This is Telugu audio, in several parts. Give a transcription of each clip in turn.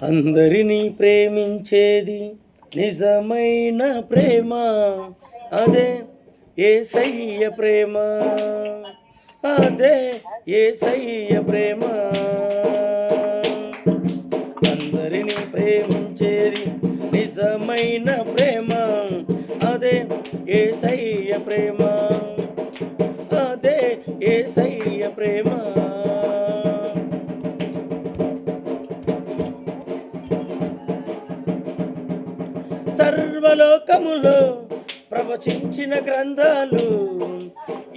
అందరినీ ప్రేమించేది నిజమైన ప్రేమ, అదే యేసయ్య ప్రేమ, అదే యేసయ్య ప్రేమ. అందరినీ ప్రేమించేది నిజమైన ప్రేమ, అదే యేసయ్య ప్రేమ, అదే యేసయ్య ప్రేమ. సర్వలోకములో ప్రవచించిన గ్రంథాలు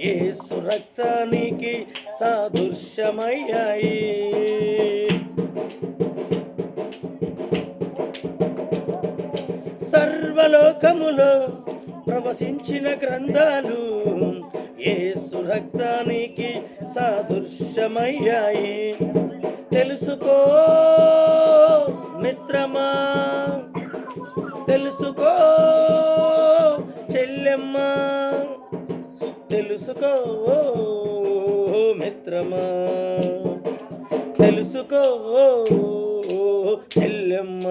యేసు రక్తానికి సాదృశ్యమయ్యాయి. సర్వలోకములో ప్రవచించిన గ్రంథాలు యేసు రక్తానికి సాదృశ్యమయ్యాయి. తెలుసుకో మిత్రమా, తెలుసుకో చెల్లెమ్మ, తెలుసుకో మిత్రమా, తెలుసుకో చెల్లెమ్మ.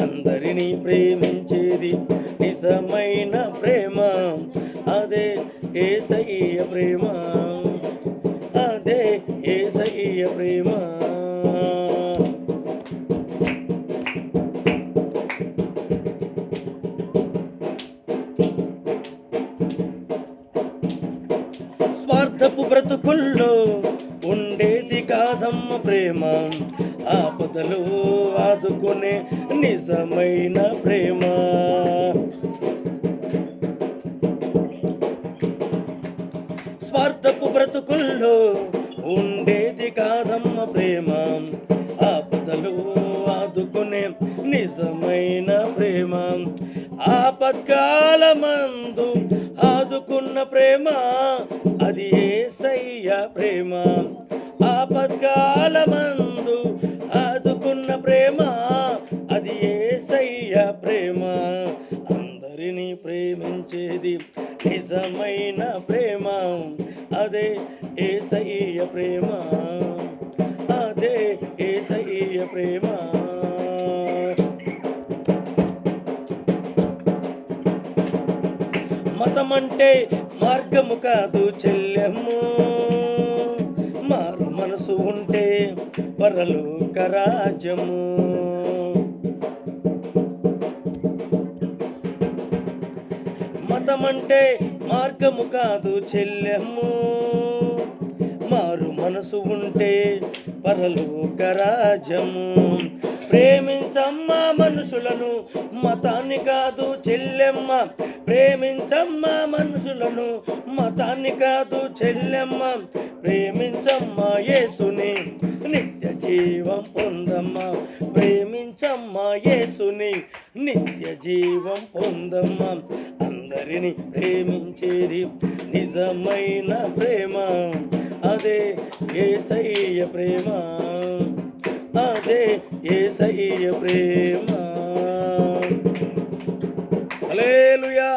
అందరినీ ప్రేమించేది నిజమైన ప్రేమ, అదే యేసయ్య ప్రేమ, అదే యేసయ్య ప్రేమ. స్వార్థపు బ్రతుకుల్లో ఉండేది కాదమ్మ ప్రేమ, ఆపదలు ఆదుకునే నిజమైన ప్రేమ. స్వార్థపు బ్రతుకుల్లో ఉండేది కాదమ్మ ప్రేమ, ఆపదలు ఆదుకునే నిజమైన ప్రేమ. ఆపత్కాలమందు ఆదుకున్న ప్రేమ, అది యేసయ్య ప్రేమ. ఆపత్కాలమందు ఆదుకున్న ప్రేమ, అది యేసయ్య ప్రేమ. అందరినీ ప్రేమించేది నిజమైన ప్రేమ, అదే యేసయ్య ప్రేమ, అదే యేసయ్య ప్రేమ. మతమంటే మార్గము కాదు చెల్లెమ్ము, మారు మనసు ఉంటే పరలోక రాజ్యము. మతమంటే మార్గము కాదు చెల్లెమ్ము, మారు మనసు ఉంటే పరలోక రాజ్యము. ప్రేమించమ్మా మనుషులను, మతాన్ని కాదు చెల్లెమ్మ. ప్రేమించమ్మా మనుషులను, మతాన్ని కాదు చెల్లెమ్మ. ప్రేమించమ్మా యేసుని, నిత్య జీవం పొందమ్మా. ప్రేమించమ్మా యేసుని, నిత్య జీవం పొందమ్మా. అందరిని ప్రేమించేది నిజమైన ప్రేమ, అదే యేసయ్య ప్రేమ, అదే యేసయ్య ప్రేమ. హల్లెలూయా.